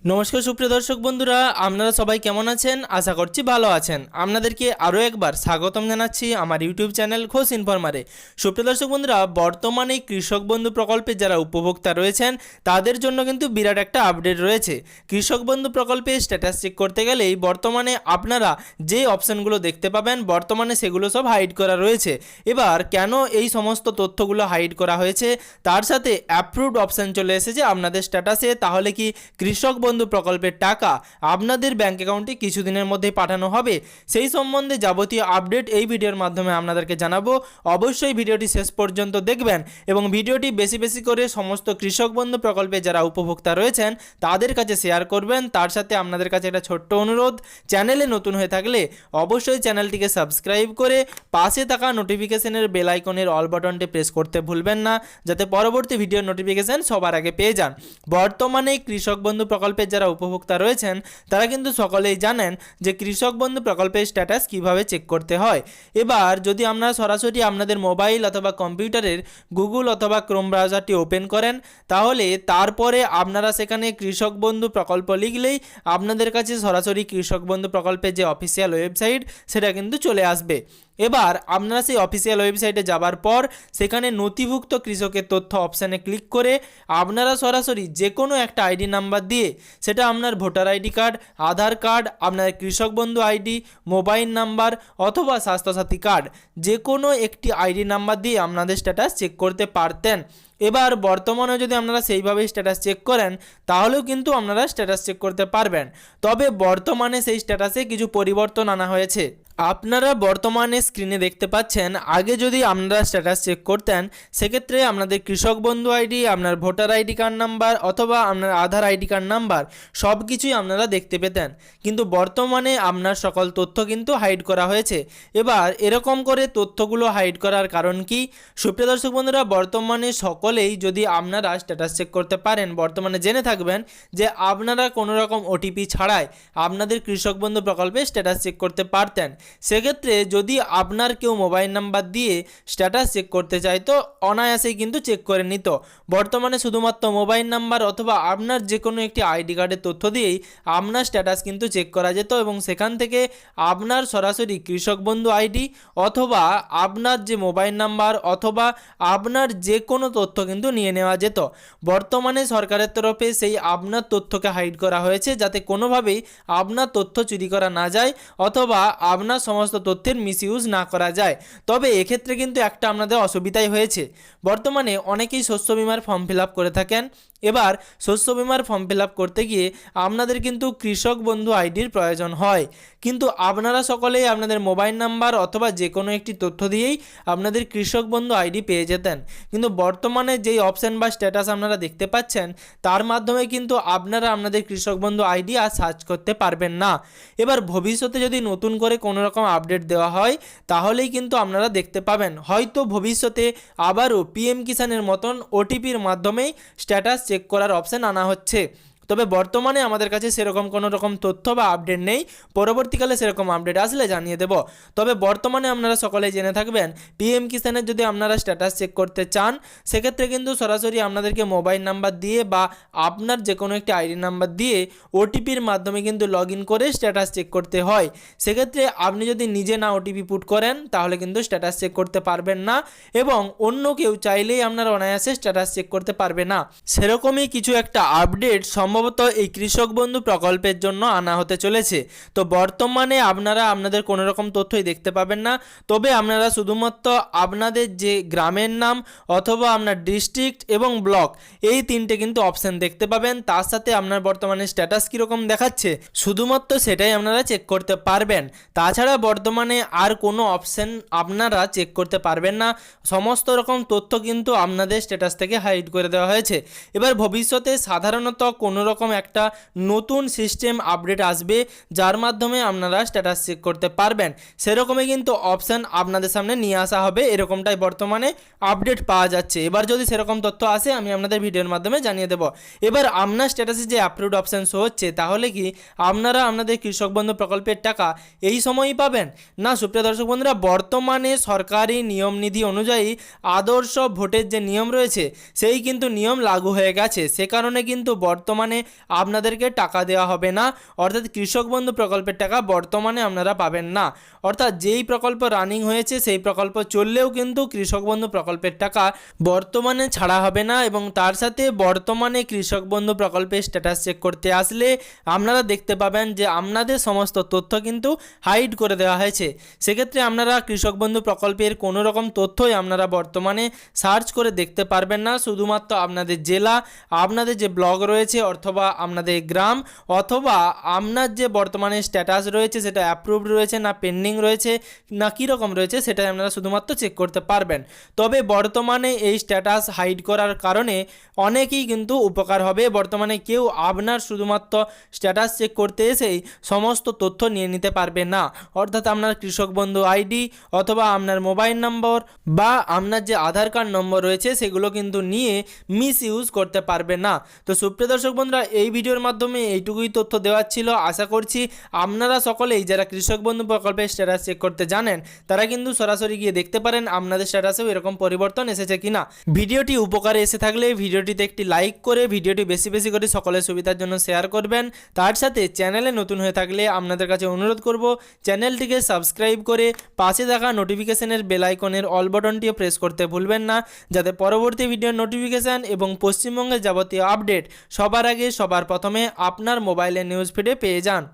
নমস্কার সুপ্রিয় দর্শক বন্ধুরা, আপনারা সবাই কেমন আছেন? আশা করছি ভালো আছেন। আপনাদেরকে আরও একবার স্বাগতম জানাচ্ছি আমার ইউটিউব চ্যানেল ঘোষ ইনফরমারে। সুপ্রিয় দর্শক বন্ধুরা, বর্তমানে কৃষক বন্ধু প্রকল্পে যারা উপভোক্তা রয়েছেন তাদের জন্য কিন্তু বিরাট একটা আপডেট রয়েছে। কৃষক বন্ধু প্রকল্পে স্ট্যাটাস চেক করতে গেলেই বর্তমানে আপনারা যে অপশানগুলো দেখতে পাবেন বর্তমানে সেগুলো সব হাইড করা রয়েছে। এবার কেন এই সমস্ত তথ্যগুলো হাইড করা হয়েছে, তার সাথে অ্যাপ্রুভড অপশান চলে এসেছে আপনাদের স্ট্যাটাসে, তাহলে কি কৃষক বন্ধু প্রকল্পের টাকা আপনাদের ব্যাংক অ্যাকাউন্টে কিছুদিনের মধ্যে পাঠানো হবে, সেই সম্বন্ধে যাবতীয় আপডেট এই ভিডিওর মাধ্যমে আপনাদেরকে জানাবো। অবশ্যই ভিডিওটি শেষ পর্যন্ত দেখবেন এবং ভিডিওটি বেশি বেশি করে সমস্ত কৃষক বন্ধু প্রকল্পে যারা উপভোক্তা রয়েছেন তাদের কাছে শেয়ার করবেন। তার সাথে আপনাদের কাছে একটা ছোট্ট অনুরোধ, চ্যানেলে নতুন হয়ে থাকলে অবশ্যই চ্যানেলটিকে সাবস্ক্রাইব করে পাশে থাকা নোটিফিকেশনের বেল আইকনের অল বাটনটি প্রেস করতে ভুলবেন না, যাতে পরবর্তী ভিডিওর নোটিফিকেশন সবার আগে পেয়ে যান। বর্তমানে কৃষক বন্ধু প্রকল্পের যারা উপভোক্তা রয়েছেন তারা কিন্তু সকলেই জানেন যে কৃষক বন্ধু প্রকল্পের স্ট্যাটাস কিভাবে চেক করতে হয়। এবার যদি আপনারা সরাসরি আপনাদের মোবাইল অথবা কম্পিউটারের গুগল অথবা ক্রোম ব্রাউজারটি ওপেন করেন, তাহলে তারপরে আপনারা সেখানে কৃষক বন্ধু প্রকল্প লিখলেই আপনাদের কাছে সরাসরি কৃষক বন্ধু প্রকল্পের যে অফিসিয়াল ওয়েবসাইট সেটা কিন্তু চলে আসবে। এবার আপনারা সেই অফিসিয়াল ওয়েবসাইটে যাবার পর সেখানে নথিভুক্ত কৃষকের তথ্য অপশানে ক্লিক করে আপনারা সরাসরি যে কোনো একটা আইডি নাম্বার দিয়ে, সেটা আপনার ভোটার আইডি কার্ড, আধার কার্ড, আপনার কৃষক বন্ধু আইডি, মোবাইল নাম্বার অথবা স্বাস্থ্যসাথী কার্ড, যে কোনো একটি আইডি নাম্বার দিয়ে আপনাদের স্ট্যাটাস চেক করতে পারতেন। এবার বর্তমানে যদি আপনারা সেইভাবে স্ট্যাটাস চেক করেন তাহলেও কিন্তু আপনারা স্ট্যাটাস চেক করতে পারবেন। তবে বর্তমানে সেই স্ট্যাটাসে কিছু পরিবর্তন আনা হয়েছে। আপনারা বর্তমানে স্ক্রিনে দেখতে পাচ্ছেন, আগে যদি আপনারা স্ট্যাটাস চেক করতেন সেক্ষেত্রে আপনাদের কৃষক বন্ধু আইডি, আপনার ভোটার আইডি কার্ড নাম্বার অথবা আপনার আধার আইডি কার্ড নাম্বার সব কিছুই আপনারা দেখতে পেতেন, কিন্তু বর্তমানে আপনার সকল তথ্য কিন্তু হাইড করা হয়েছে। এবার এরকম করে তথ্যগুলো হাইড করার কারণ কি? সুপ্রিয় দর্শক বন্ধুরা, বর্তমানে সকলেই যদি আপনারা স্ট্যাটাস চেক করতে পারেন, বর্তমানে জেনে থাকবেন যে আপনারা কোনো রকম ওটিপি ছাড়াই আপনাদের কৃষক বন্ধু প্রকল্পে স্ট্যাটাস চেক করতে পারতেন। সেক্ষেত্রে যদি আপনার কেউ মোবাইল নাম্বার দিয়ে স্ট্যাটাস চেক করতে চায় তো অনায়াসেই কিন্তু চেক করে নিত। বর্তমানে শুধুমাত্র মোবাইল নাম্বার অথবা আপনার যে কোনো একটি আইডি কার্ডের তথ্য দিয়েই আপনার স্ট্যাটাস কিন্তু চেক করা যেত এবং সেখান থেকে আপনার সরাসরি কৃষক বন্ধু আইডি অথবা আপনার যে মোবাইল নাম্বার অথবা আপনার যে কোনো তথ্য কিন্তু নিয়ে নেওয়া যেত। বর্তমানে সরকারের তরফে সেই আপনার তথ্যকে হাইড করা হয়েছে, যাতে কোনোভাবেই আপনার তথ্য চুরি করা না যায় অথবা আপনার সমস্ত তথ্যের মিসইউজ না করা যায়। তবে এক্ষেত্রে কিন্তু একটা আপনাদের অসুবিধাই হয়েছে, বর্তমানে অনেকেই শস্য বিমার ফর্ম ফিল আপ করে থাকেন। এবার শস্য বিমার ফর্ম ফিল আপ করতে গিয়ে আপনাদের কিন্তু কৃষক বন্ধু আইডির প্রয়োজন হয়, কিন্তু আপনারা সকলেই আপনাদের মোবাইল নাম্বার অথবা যে কোনো একটি তথ্য দিয়েই আপনাদের কৃষক বন্ধু আইডি পেয়ে যেতেন। কিন্তু বর্তমানে যেই অপশান বা স্ট্যাটাস আপনারা দেখতে পাচ্ছেন তার মাধ্যমে কিন্তু আপনারা আপনাদের কৃষক বন্ধু আইডি আর সার্চ করতে পারবেন না। এবার ভবিষ্যতে যদি নতুন করে কোনো রকম আপডেট দেওয়া হয় তাহলেই কিন্তু আপনারা দেখতে পাবেন, হয়তো ভবিষ্যতে আবারও পিএম কিষানের মতন ওটিপির মাধ্যমেই স্ট্যাটাস চেক করার অপশান আনা হচ্ছে। তবে বর্তমানে আমাদের কাছে সেরকম কোনো রকম তথ্য বা আপডেট নেই, পরবর্তীকালে সেরকম আপডেট আসলে জানিয়ে দেব। তবে বর্তমানে আপনারা সকলেই জেনে থাকবেন, পিএম কিষানের যদি আপনারা স্ট্যাটাস চেক করতে চান সেক্ষেত্রে কিন্তু সরাসরি আপনাদেরকে মোবাইল নাম্বার দিয়ে বা আপনার যে কোনো একটি আইডি নাম্বার দিয়ে ওটিপির মাধ্যমে কিন্তু লগ ইন করে স্ট্যাটাস চেক করতে হয়। সেক্ষেত্রে আপনি যদি নিজে না ওটিপি পুট করেন তাহলে কিন্তু স্ট্যাটাস চেক করতে পারবেন না এবং অন্য কেউ চাইলেই আপনার অনায়াসে স্ট্যাটাস চেক করতে পারবে না। সেরকমই কিছু একটা আপডেট সম্ভবত এই কৃষক বন্ধু প্রকল্পের জন্য আনা হতে চলেছে। তো বর্তমানে আপনারা আপনাদের কোনো রকম তথ্যই দেখতে পাবেন না, তবে আপনারা শুধুমাত্র আপনাদের যে গ্রামের নাম অথবা আপনার ডিস্ট্রিক্ট এবং ব্লক এই তিনটে কিন্তু অপশান দেখতে পাবেন। তার সাথে আপনার বর্তমানে স্ট্যাটাস কীরকম দেখাচ্ছে শুধুমাত্র সেটাই আপনারা চেক করতে পারবেন। তাছাড়া বর্তমানে আর কোনো অপশান আপনারা চেক করতে পারবেন না, সমস্ত রকম তথ্য কিন্তু আপনাদের স্ট্যাটাস থেকে হাইড করে দেওয়া হয়েছে। এবার ভবিষ্যতে সাধারণত কোনো রকম একটা নতুন সিস্টেম আপডেট আসবে যার মাধ্যমে আপনারা স্ট্যাটাস চেক করতে পারবেন, সেরকমই কিন্তু অপশান আপনাদের সামনে নিয়ে আসা হবে, এরকমটাই বর্তমানে আপডেট পাওয়া যাচ্ছে। এবার যদি সেরকম তথ্য আসে আমি আপনাদের ভিডিওর মাধ্যমে জানিয়ে দেব। এবার আপনার স্ট্যাটাসে যে অ্যাপ্রুভড অপশান শো হচ্ছে, তাহলে কি আপনারা আপনাদের কৃষক বন্ধু প্রকল্পের টাকা এই সময়ই পাবেন? না সুপ্রিয় দর্শক বন্ধুরা, বর্তমানে সরকারি নিয়ম নীতি অনুযায়ী আদর্শ ভোটের যে নিয়ম রয়েছে সেই কিন্তু নিয়ম লাগু হয়ে গেছে। সে কারণে কিন্তু বর্তমানে বর্তমানে আপনাদেরকে টাকা দেওয়া হবে না, অর্থাৎ কৃষক বন্ধু প্রকল্পের টাকা বর্তমানে আপনারা পাবেন না। অর্থাৎ যেই প্রকল্প রানিং হয়েছে সেই প্রকল্প চললেও কিন্তু কৃষক বন্ধু প্রকল্পের টাকা বর্তমানে ছাড়া হবে না, এবং তার সাথে বর্তমানে কৃষক বন্ধু প্রকল্পের স্ট্যাটাস চেক করতে আসলে আপনারা দেখতে পাবেন যে আপনাদের সমস্ত তথ্য কিন্তু হাইড করে দেওয়া হয়েছে। সেক্ষেত্রে আপনারা কৃষক বন্ধু প্রকল্পের কোনো রকম তথ্যই আপনারা বর্তমানে সার্চ করে দেখতে পারবেন না। শুধুমাত্র আপনাদের জেলা, আপনাদের যে ব্লক রয়েছে অথবা আপনাদের গ্রাম, অথবা আপনার যে বর্তমানে স্ট্যাটাস রয়েছে সেটা অ্যাপ্রুভড রয়েছে না পেন্ডিং রয়েছে না কীরকম রয়েছে, সেটা আপনারা শুধুমাত্র চেক করতে পারবেন। তবে বর্তমানে এই স্ট্যাটাস হাইড করার কারণে অনেকেই কিন্তু উপকার হবে। বর্তমানে কেউ আপনার শুধুমাত্র স্ট্যাটাস চেক করতে এসেই সমস্ত তথ্য নিয়ে নিতে পারবে না, অর্থাৎ আপনার কৃষক বন্ধু আইডি অথবা আপনার মোবাইল নম্বর বা আপনার যে আধার কার্ড নম্বর রয়েছে সেগুলো কিন্তু নিয়ে মিস ইউজ করতে পারবে না। তো সুপ্রিয় দর্শক বন্ধুরা, এই ভিডিওর মাধ্যমে এইটুকুই তথ্য দেওয়ার ছিল। আশা করছি আপনারা সকলেই যারা কৃষক বন্ধু প্রকল্পের স্ট্যাটাস চেক করতে জানেন তারা কিন্তু সরাসরি গিয়ে দেখতে পারেন আপনাদের স্ট্যাটাসেও এরকম পরিবর্তন এসেছে কিনা। ভিডিওটি উপকারে এসে থাকলে ভিডিওটিতে একটি লাইক করে ভিডিওটি বেশি বেশি করে সকলের সুবিধার জন্য শেয়ার করবেন। তার সাথে চ্যানেলে নতুন হয়ে থাকলে আপনাদের কাছে অনুরোধ করব চ্যানেলটিকে সাবস্ক্রাইব করে পাশে থাকা নোটিফিকেশনের বেল আইকনের অল বাটনটিও প্রেস করতে ভুলবেন না, যাতে পরবর্তী ভিডিওর নোটিফিকেশান এবং পশ্চিমবঙ্গের যাবতীয় আপডেট সবার আগে সবার প্রথমে আপনার মোবাইলের নিউজ ফিডে পেয়ে যান।